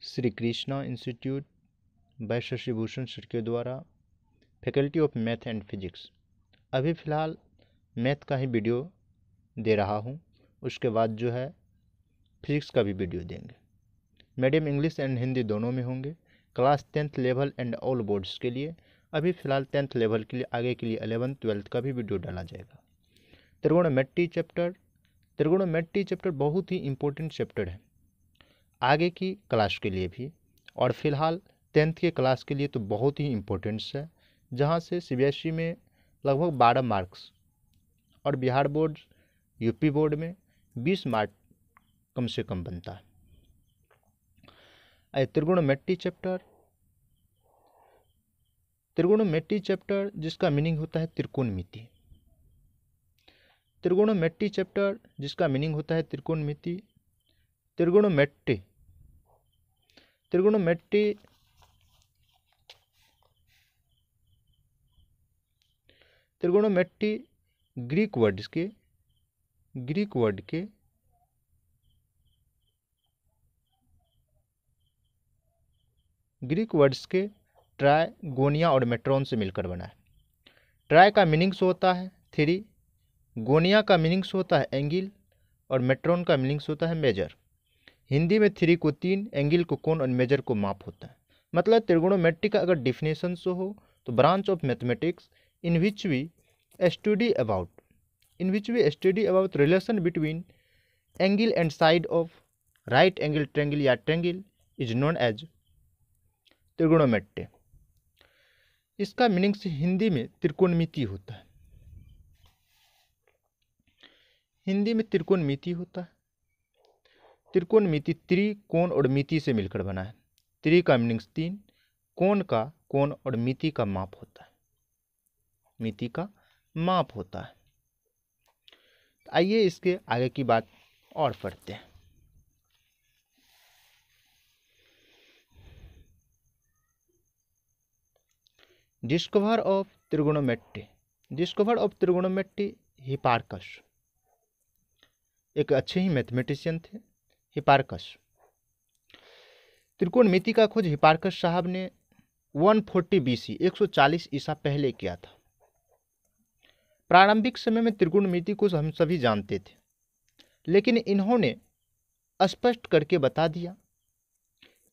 Shri Krishna institute by Shashi Bhushan sir के द्वारा faculty of math and physics. अभी फ़िलहाल मैथ का ही वीडियो दे रहा हूँ, उसके बाद जो है फिजिक्स का भी वीडियो देंगे। मीडियम इंग्लिश एंड हिंदी दोनों में होंगे। Class 10th level and all boards के लिए अभी फ़िलहाल 10th लेवल के लिए, आगे के लिए 11th 12th का भी वीडियो डाला जाएगा। त्रिगोणोमेट्री चैप्टर बहुत ही इम्पोर्टेंट चैप्टर है आगे की क्लास के लिए भी, और फिलहाल 10th के क्लास के लिए तो बहुत ही इम्पोर्टेंट्स है, जहाँ से CBSE में लगभग 12 मार्क्स और बिहार बोर्ड यूपी बोर्ड में 20 मार्क कम से कम बनता है। त्रिगोणोमेट्री चैप्टर जिसका मीनिंग होता है त्रिकोणमिति। त्रिगोणोमेट्री चैप्टर जिसका मीनिंग होता है त्रिकोणमिति। त्रिगोणोमेट्री ग्रीक वर्ड्स के ट्राई, गोनिया और मेट्रॉन से मिलकर बना है। ट्राई का मीनिंग्स होता है 3, गोनिया का मीनिंग्स होता है एंगल और मेट्रॉन का मीनिंग्स होता है मेजर। हिंदी में 3 को 3, एंगल को कोण और मेजर को माप होता है। मतलब त्रिगोणोमेट्री का अगर डिफिनेशन हो तो branch of mathematics in which we study about relation between angle and side of right angle triangle या triangle is known as त्रिगोणोमेट्री। इसका मीनिंग से हिंदी में त्रिकोणमिति होता है। त्रिकोणमिति त्रिकोण और मिति से मिलकर बना है। त्रि का मीनिंग 3, कोण का कोण और मिति का माप होता है। आइए इसके आगे की बात और पढ़ते हैं। डिस्कवर ऑफ त्रिगोणोमेट्री हिपार्कस, एक अच्छे ही मैथमेटिशियन थे हिपार्कस। त्रिकोणमिति का खोज हिपार्कस साहब ने 140 BC 140 ईसा पहले किया था। प्रारंभिक समय में त्रिकोणमिति को हम सभी जानते थे, लेकिन इन्होंने स्पष्ट करके बता दिया,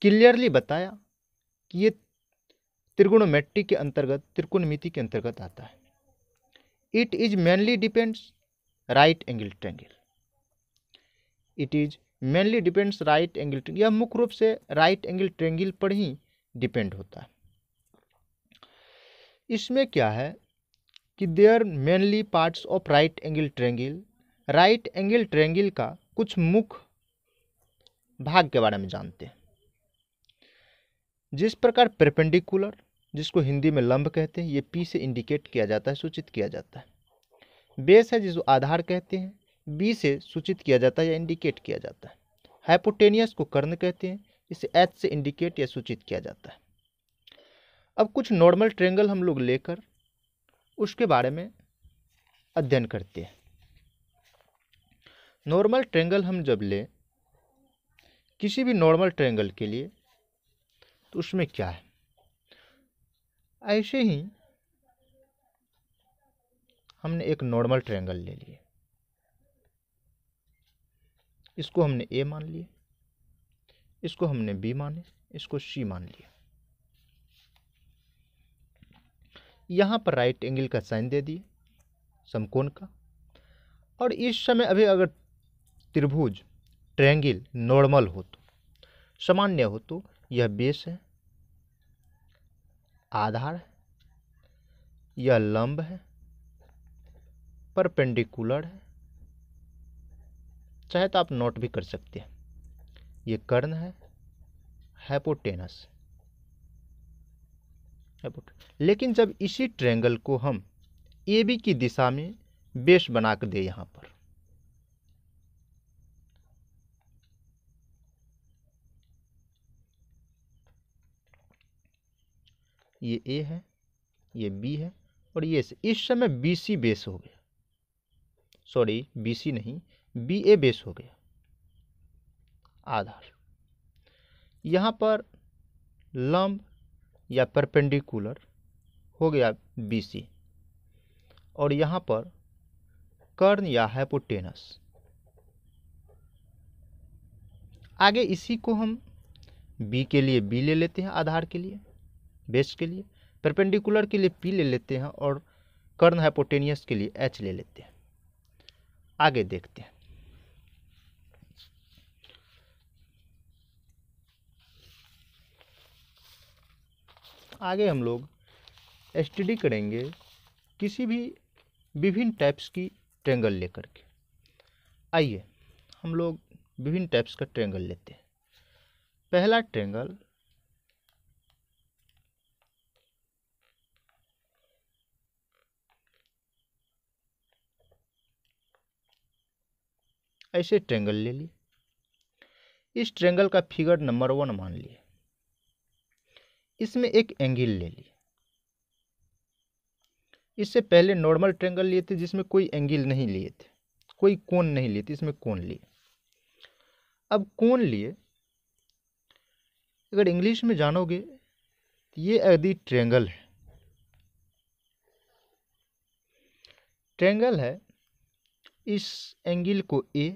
क्लियरली बताया कि ये त्रिकोणोमेट्री के अंतर्गत, त्रिकोणमिति के अंतर्गत आता है। It is mainly depends right angle triangle. यह मुख्य रूप से राइट एंगल ट्रायंगल पर ही डिपेंड होता है। इसमें क्या है कि there mainly parts of right angle triangle का कुछ मुख्य भाग के बारे में जानते हैं। जिस प्रकार परपेंडिकुलर, जिसको हिंदी में लंब कहते हैं, ये P से इंडिकेट किया जाता है, सूचित किया जाता है। बेस है जिसको आधार कहते हैं, B से सूचित किया जाता है या इंडिकेट किया जाता है। हाइपोटेनियस को कर्ण कहते हैं, इसे H से इंडिकेट या सूचित किया जाता है। अब कुछ नॉर्मल ट्रायंगल हम लोग लेकर उसके बारे में अध्ययन करते हैं। नॉर्मल ट्रायंगल हम जब ले किसी भी नॉर्मल ट्रायंगल के लिए, तो उसमें क्या है, ऐसे ही हमने एक नॉर्मल ट्रायंगल ले लिए, इसको हमने A मान लिया, इसको हमने B माने, इसको C मान लिया। यहाँ पर राइट एंगल का साइन दे दिए समकोण का, और इस समय अभी अगर त्रिभुज ट्रायंगल नॉर्मल हो तो, सामान्य हो तो, यह बेस है, आधार है, यह लंब है, परपेंडिकुलर है, चाहे तो आप नोट भी कर सकते हैं, ये कर्ण है, हाइपोटेनस। लेकिन जब इसी ट्रायंगल को हम AB की दिशा में बेस बना कर दे, यहां पर ये A है, ये B है और ये इस समय BC बेस हो गया, सॉरी BC नहीं, BA बेस हो गया आधार। यहाँ पर लंब या परपेंडिकुलर हो गया BC, और यहाँ पर कर्ण या हाइपोटेनस। आगे इसी को हम B के लिए B ले लेते हैं, आधार के लिए, बेस के लिए, परपेंडिकुलर के लिए P ले लेते हैं, और कर्ण हाइपोटेनियस के लिए H ले लेते हैं। आगे देखते हैं। आगे हम लोग स्टडी करेंगे किसी भी विभिन्न टाइप्स की ट्रायंगल लेकर के। आइए हम लोग विभिन्न टाइप्स का ट्रायंगल लेते हैं। पहला ट्रायंगल ऐसे ट्रायंगल ले लिए। इस ट्रायंगल का फिगर नंबर 1 मान लिए। इसमें एक एंगल ले लिए। इससे पहले नॉर्मल ट्रायंगल लिए थे जिसमें कोई एंगल नहीं लिए थे, कोई कोण नहीं लिए थे, इसमें कोण लिए। अब कोण लिए, अगर इंग्लिश में जानोगे तो ये यदि ट्रायंगल है, ट्रायंगल है, इस एंगल को A,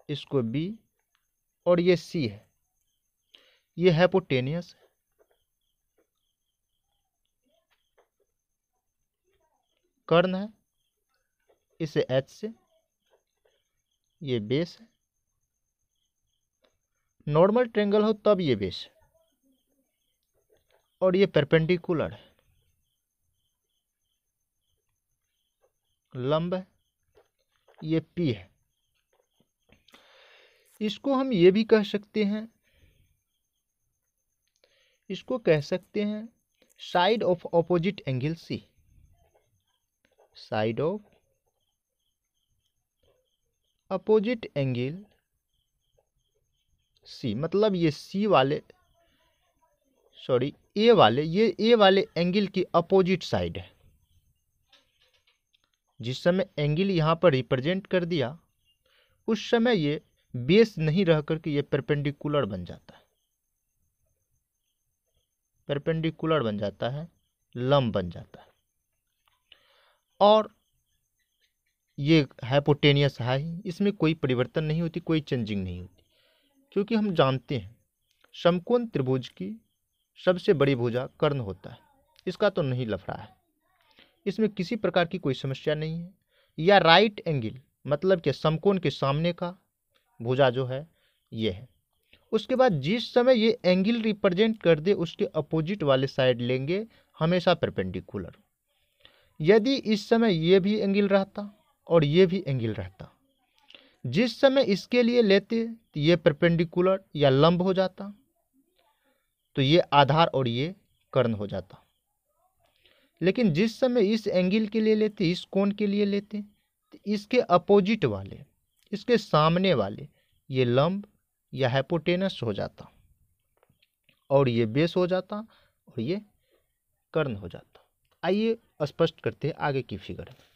इसको B और ये C है, ये हाइपोटेनियस है। कर्ण है, इसे H से, ये बेस है। नॉर्मल ट्रायंगल हो तब ये बेस है, और ये परपेंडिकुलर है, लंब है, ये P है। इसको हम ये भी कह सकते हैं, इसको कह सकते हैं side of opposite angle C, side of opposite angle C, मतलब ये C वाले, सॉरी A वाले, ये A वाले एंगल की अपोजिट साइड है। जिस समय एंगल यहाँ पर रिप्रेजेंट कर दिया, उस समय ये बेस नहीं रह करके ये परपेंडिकुलर बन जाता है, परपेंडिकुलर बन जाता है, लंब बन जाता है। और ये हाइपोटेनियस है ही, इसमें कोई परिवर्तन नहीं होती, कोई चेंजिंग नहीं होती, क्योंकि हम जानते हैं समकोण त्रिभुज की सबसे बड़ी भुजा कर्ण होता है। इसका तो नहीं लफड़ा है, इसमें किसी प्रकार की कोई समस्या नहीं है। या राइट एंगल, मतलब कि समकोण के सामने का भुजा जो है ये है। उसके बाद जिस समय ये एंगल रिप्रेजेंट कर दे, उसके अपोजिट वाले साइड लेंगे हमेशा परपेंडिकुलर। यदि इस समय ये भी एंगल रहता और ये भी एंगल रहता, जिस समय इसके लिए लेते तो ये परपेंडिकुलर या लंब हो जाता, तो ये आधार और ये कर्ण हो जाता। लेकिन जिस समय इस एंगल के लिए लेते, इस कोण के लिए लेते, तो इसके अपोजिट वाले, इसके सामने वाले ये लंब या हाइपोटेनस हो जाता, और ये बेस हो जाता, और ये कर्ण हो जाता। आइए स्पष्ट करते हैं आगे की फिगर में।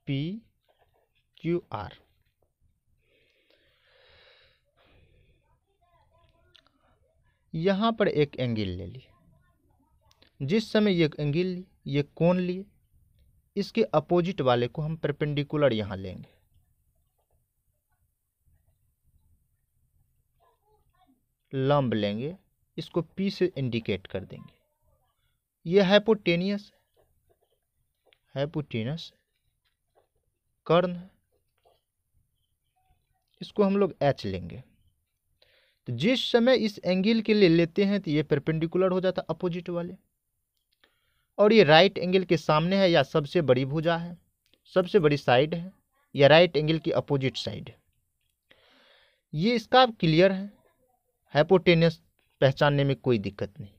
PQR, यहाँ पर एक एंगल ले लिए। जिस समय ये एंगल लिए, ये कोण लिए, इसके अपोजिट वाले को हम परपेंडिकुलर यहाँ लेंगे। लंब लेंगे, इसको P से इंडिकेट कर देंगे। ये हाइपोटेनियस, हाइपोटेनस कर्ण है, इसको हम लोग H लेंगे। तो जिस समय इस एंगल के लिए लेते हैं तो ये परपेंडिकुलर हो जाता अपोजिट वाले, और ये राइट एंगल के सामने है, या सबसे बड़ी भुजा है, सबसे बड़ी साइड है, या राइट एंगल की अपोजिट साइड है। ये इसका क्लियर है, हाइपोटेनस पहचानने में कोई दिक्कत नहीं।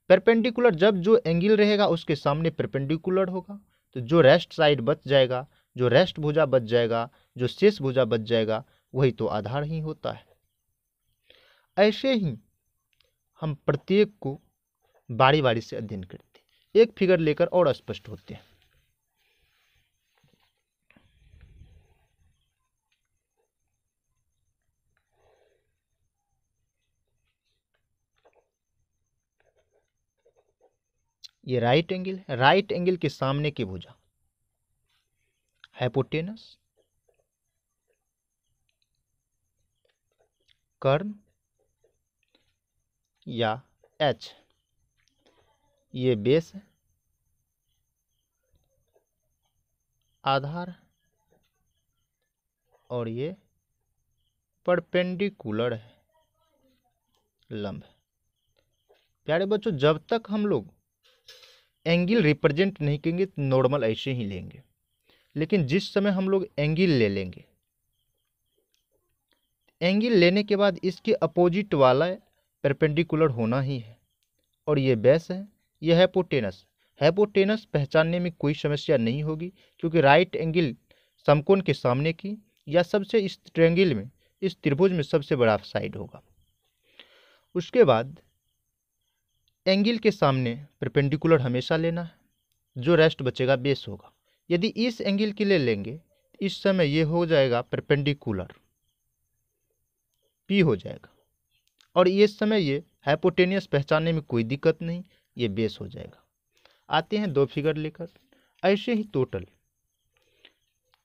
परपेंडिकुलर, जब जो एंगल रहेगा उसके सामने परपेंडिकुलर होगा, तो जो रेस्ट साइड बच जाएगा, जो रेस्ट भुजा बच जाएगा, जो शेष भुजा बच जाएगा, वही तो आधार ही होता है। ऐसे ही हम प्रत्येक को बारी बारी से अध्ययन करते हैं, एक फिगर लेकर और स्पष्ट होते हैं। ये राइट एंगल है, राइट एंगल के सामने की भुजा हाइपोटेनस, कर्ण या एच, ये बेस है, आधार, और ये परपेंडिकुलर है, लंब। प्यारे बच्चों, जब तक हम लोग एंगल रिप्रेजेंट नहीं करेंगे तो नॉर्मल ऐसे ही लेंगे, लेकिन जिस समय हम लोग एंगल ले लेंगे, एंगल लेने के बाद इसके अपोजिट वाला परपेंडिकुलर होना ही है, और ये बेस है, ये हाइपोटेनस। हाइपोटेनस पहचानने में कोई समस्या नहीं होगी, क्योंकि राइट एंगल समकोण के सामने की या सबसे इस ट्रायंगल में, इस त्रिभुज में सबसे बड़ा साइड होगा। उसके बाद एंगल के सामने परपेंडिकुलर हमेशा लेना है, जो रेस्ट बचेगा बेस होगा। यदि इस एंगल के लिए लेंगे, इस समय ये हो जाएगा परपेंडिकुलर, पी हो जाएगा, और इस समय ये हाइपोटेनियस पहचानने में कोई दिक्कत नहीं, ये बेस हो जाएगा। आते हैं दो फिगर लेकर, ऐसे ही टोटल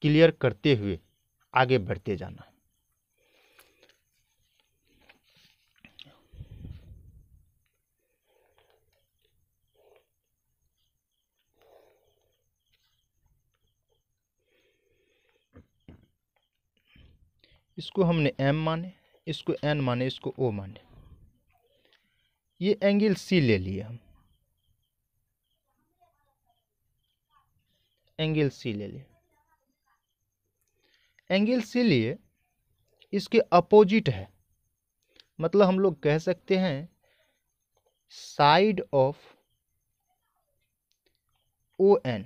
क्लियर करते हुए आगे बढ़ते जाना है। इसको हमने m माने, इसको n माने, इसको o माने। ये एंगल C ले लिए हम, एंगल C ले लिए। एंगल C लिए, इसके अपोजिट है, मतलब हम लोग कह सकते हैं side of ON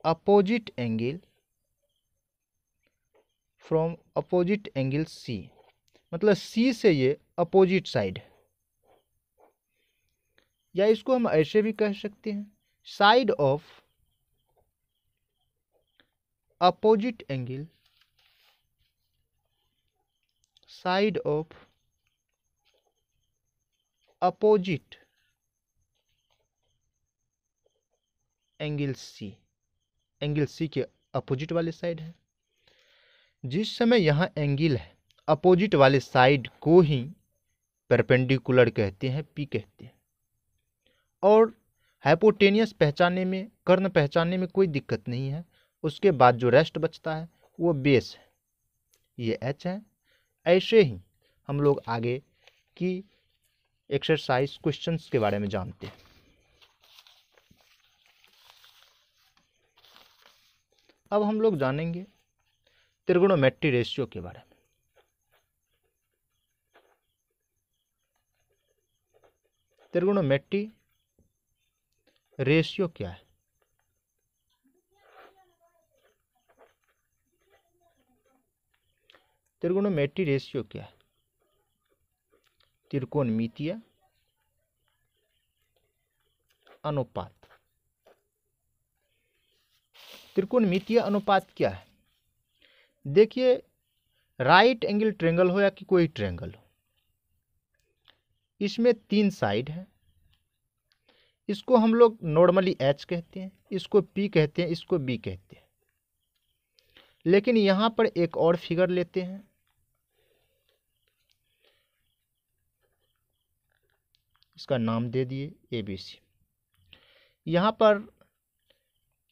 opposite angle from opposite angle C, मतलब C से ये अपोजिट साइड है, या इसको हम ऐसे भी कह सकते हैं side of opposite angle, side of opposite angle C, angle C के अपोजिट वाले साइड है। जिस समय यहाँ एंगल है, अपोजिट वाले साइड को ही परपेंडिकुलर कहते हैं, P कहते हैं, और हाइपोटेनियस पहचानने में, कर्ण पहचानने में कोई दिक्कत नहीं है। उसके बाद जो रेस्ट बचता है वो बेस है, ये H है। ऐसे ही हम लोग आगे की एक्सरसाइज क्वेश्चंस के बारे में जानते हैं। अब हम लोग जानेंगे त्रिगोनोमेट्री रेशियो के बारे में। त्रिगोनोमेट्री रेशियो क्या है? त्रिगोनोमेट्री रेशियो क्या है? त्रिकोणमितीय अनुपात। त्रिकोणमितीय अनुपात क्या है? देखिए, राइट एंगल ट्रायंगल हो या कि कोई ट्रायंगल हो, इसमें 3 साइड है। इसको हम लोग नॉर्मली H कहते हैं, इसको P कहते हैं, इसको B कहते हैं। लेकिन यहां पर एक और फिगर लेते हैं, इसका नाम दे दिए ABC। यहाँ पर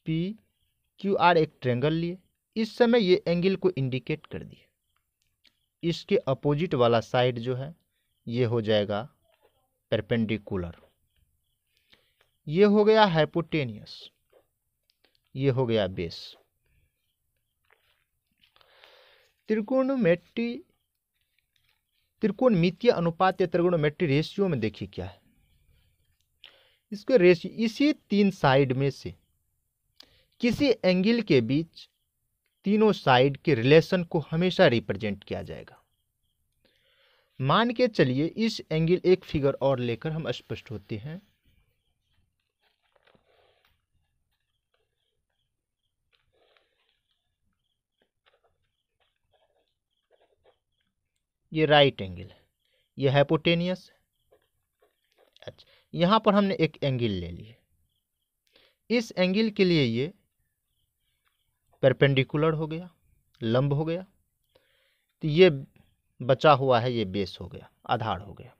PQR एक ट्रायंगल लिए, इस समय ये एंगल को इंडिकेट कर दिए। इसके अपोजिट वाला साइड जो है ये हो जाएगा परपेंडिकुलर, ये हो गया हाइपोटेनियस, ये हो गया बेस। त्रिकोणमितीय अनुपात या त्रिकोणमितीय रेशियो में देखिए क्या है। इसके रेशियो इसी 3 साइड में से किसी एंगल के बीच तीनों साइड के रिलेशन को हमेशा रिप्रेजेंट किया जाएगा। मान के चलिए इस एंगल एक फिगर और लेकर हम स्पष्ट होते हैं। ये राइट एंगल है, ये हाइपोटेनियस है। अच्छा, यहां पर हमने एक एंगल ले लिया, इस एंगल के लिए ये परपेंडिकुलर हो गया, लंब हो गया, तो ये बचा हुआ है, ये बेस हो गया, आधार हो गया,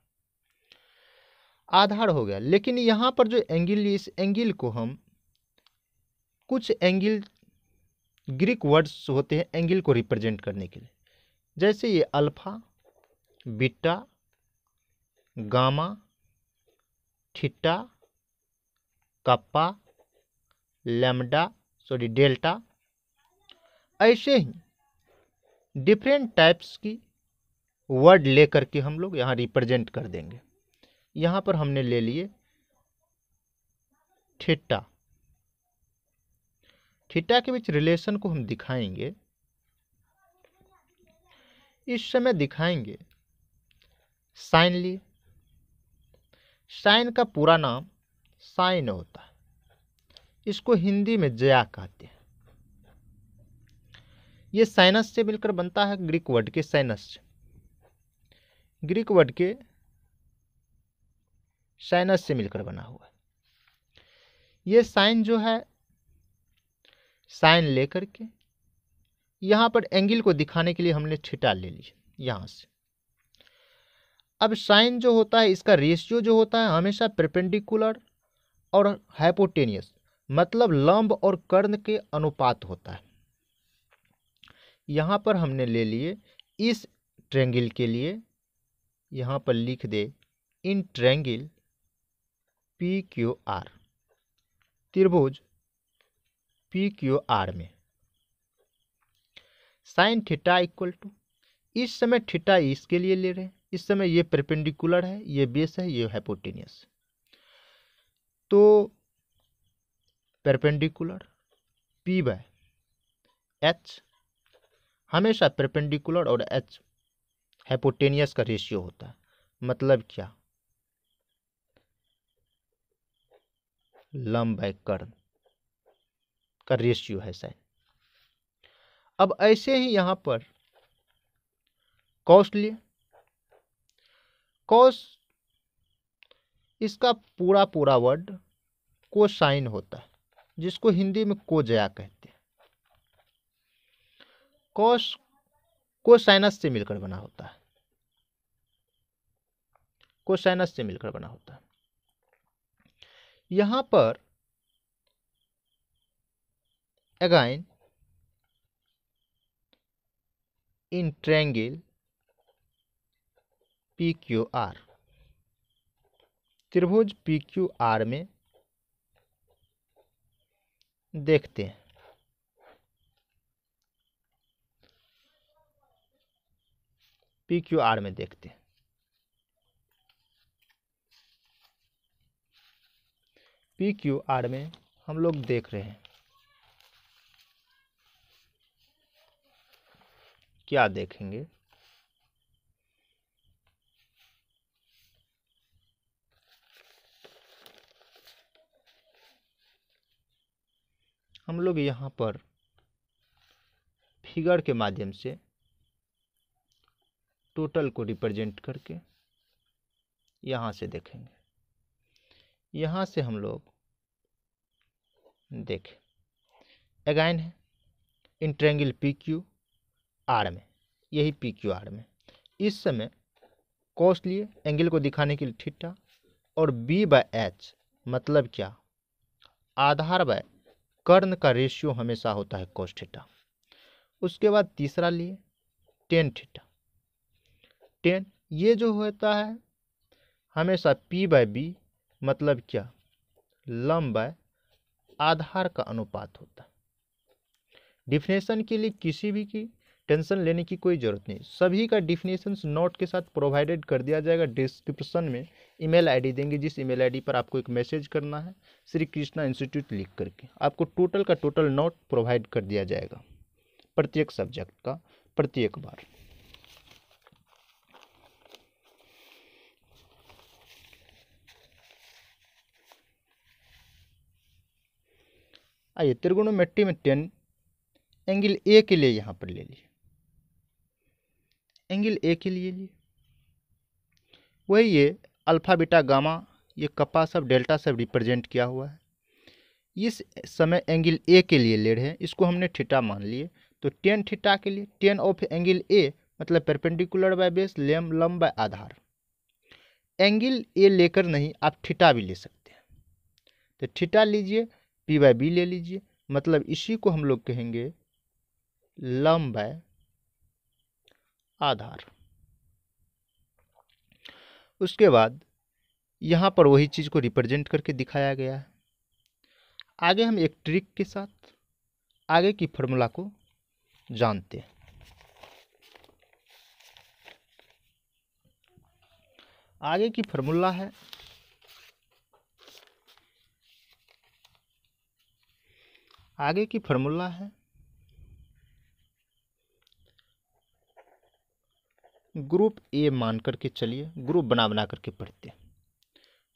आधार हो गया। लेकिन यहाँ पर जो एंगल, इस एंगल को हम कुछ एंगल ग्रीक वर्ड्स होते हैं एंगल को रिप्रेजेंट करने के लिए, जैसे ये alpha, beta, gamma, theta, kappa, lambda, delta, ऐसे ही डिफरेंट टाइप्स की वर्ड लेकर के हम लोग यहाँ रिप्रेजेंट कर देंगे। यहाँ पर हमने ले लिए थीटा, थीटा के बीच रिलेशन को हम दिखाएंगे, इस समय दिखाएंगे साइन लिए। साइन का पूरा नाम साइन होता है, इसको हिंदी में जया कहते हैं। ये साइनस से मिलकर बनता है, ग्रीक वर्ड के साइनस से, ग्रीक वर्ड के साइनस से मिलकर बना हुआ है। ये साइन जो है, साइन लेकर के यहाँ पर एंगल को दिखाने के लिए हमने थीटा ले लिया यहाँ से। अब साइन जो होता है, इसका रेशियो जो होता है हमेशा परपेंडिकुलर और हाइपोटेनियस, मतलब लंब और कर्ण के अनुपात होता है। यहाँ पर हमने ले लिए इस ट्रायंगल के लिए, यहाँ पर लिख दे in triangle P Q R, त्रिभुज पी क्यू आर में साइन थीटा इक्वल टू, इस समय थीटा इसके लिए ले रहे हैं, इस समय ये परपेंडिकुलर है, ये बेस है, ये हाइपोटेनियस, तो परपेंडिकुलर P बाय H, हमेशा परपेंडिकुलर और H हाइपोटेनियस का रेशियो होता है। मतलब क्या, लंब बाय कर्ण का रेशियो है साइन। अब ऐसे ही यहां पर कॉस लिए, कॉस इसका पूरा वर्ड कोसाइन होता है, जिसको हिंदी में कोजया कहते हैं। कॉस कोसाइनस से मिलकर बना होता है, कोसाइनस से मिलकर बना होता है। यहां पर again in triangle P Q R, त्रिभुज पी क्यू आर में देखते हैं, पी क्यू आर में देखते हैं। पी क्यू आर में हम लोग देख रहे हैं, क्या देखेंगे, हम लोग यहाँ पर फिगर के माध्यम से टोटल को रिप्रेजेंट करके यहाँ से देखेंगे। यहाँ से हम लोग देखें, अगेन है इन ट्रायंगल पी क्यू आर में, यही पी क्यू आर में इस समय कॉस लिए एंगल को दिखाने के लिए थीटा, और बी बाय एच मतलब क्या, आधार बाय कर्ण का रेशियो हमेशा होता है कॉस थीटा। उसके बाद तीसरा लिए टेन थीटा, टेन ये जो होता है हमेशा पी बाय बी मतलब क्या, लंब बाय आधार का अनुपात होता है। डिफिनेशन के लिए किसी भी की टेंशन लेने की कोई ज़रूरत नहीं, सभी का डिफिनेशन नोट के साथ प्रोवाइडेड कर दिया जाएगा। डिस्क्रिप्शन में ईमेल आईडी देंगे, जिस ईमेल आईडी पर आपको एक मैसेज करना है श्री कृष्णा इंस्टीट्यूट लिख करके, आपको टोटल का टोटल नोट प्रोवाइड कर दिया जाएगा, प्रत्येक सब्जेक्ट का प्रत्येक बार। आइए त्रिगोणोमेट्री में टेन एंगल ए के लिए यहाँ पर ले लिए, एंगल ए के लिए वही ये अल्फा बीटा गामा, ये कप्पा सब डेल्टा सब रिप्रेजेंट किया हुआ है। इस समय एंगल ए के लिए ले रहे हैं, इसको हमने थीटा मान लिए। तो टेन थीटा के लिए टेन ऑफ एंगल ए मतलब परपेंडिकुलर बाय बेस, लंब बाय आधार। एंगल ए लेकर नहीं, आप थीटा भी ले सकते हैं। तो थीटा लीजिए, पी बाय बी ले लीजिए, मतलब इसी को हम लोग कहेंगे लंब बाय आधार। उसके बाद यहाँ पर वही चीज़ को रिप्रेजेंट करके दिखाया गया है। आगे हम एक ट्रिक के साथ आगे की फॉर्मूला को जानते हैं। आगे की फॉर्मूला है ग्रुप ए मान करके चलिए, ग्रुप बना करके पढ़ते हैं।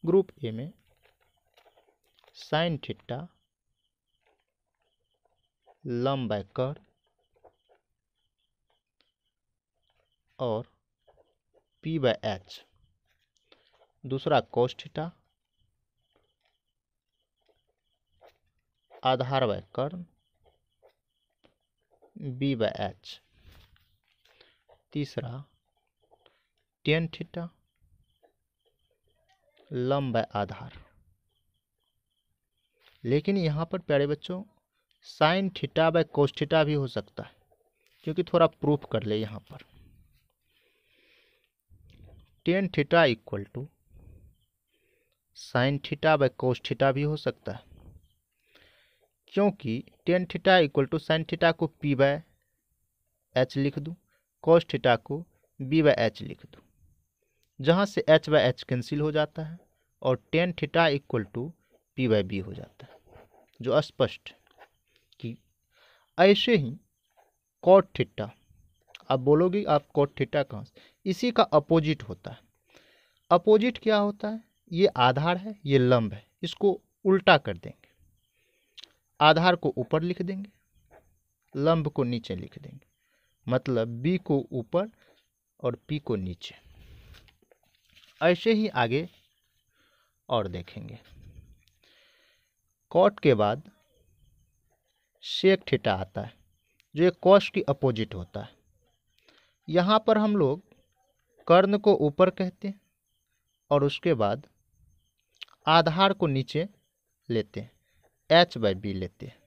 ग्रुप ए में साइन थीटा लंब बाय कर्व और पी बाय एच, दूसरा कोस थीटा आधार बाय कर्व बी बाय एच, तीसरा टेन थीटा लंब बाय आधार। लेकिन यहाँ पर प्यारे बच्चों sine theta by cos theta भी हो सकता है, क्योंकि थोड़ा प्रूफ कर ले। यहाँ पर tan theta equal to sine theta by cos theta भी हो सकता है, क्योंकि tan theta equal to sine theta को पी बाय एच लिख दूँ, कोस थीटा को बी बाय एच लिख दूँ, जहाँ से एच बाय एच कैंसिल हो जाता है और tan theta equal to P by B हो जाता है, जो स्पष्ट कि ऐसे ही कॉट थीटा। आप बोलोगे आप कॉट थीटा कहाँ से, इसी का अपोजिट होता है। अपोजिट क्या होता है, ये आधार है, ये लंब है, इसको उल्टा कर देंगे, आधार को ऊपर लिख देंगे, लंब को नीचे लिख देंगे, मतलब बी को ऊपर और पी को नीचे। ऐसे ही आगे और देखेंगे। कॉट के बाद सेक थीटा आता है, जो एक कॉस की अपोजिट होता है। यहाँ पर हम लोग कर्ण को ऊपर कहते हैं और उसके बाद आधार को नीचे लेते हैं, एच बाय बी लेते हैं।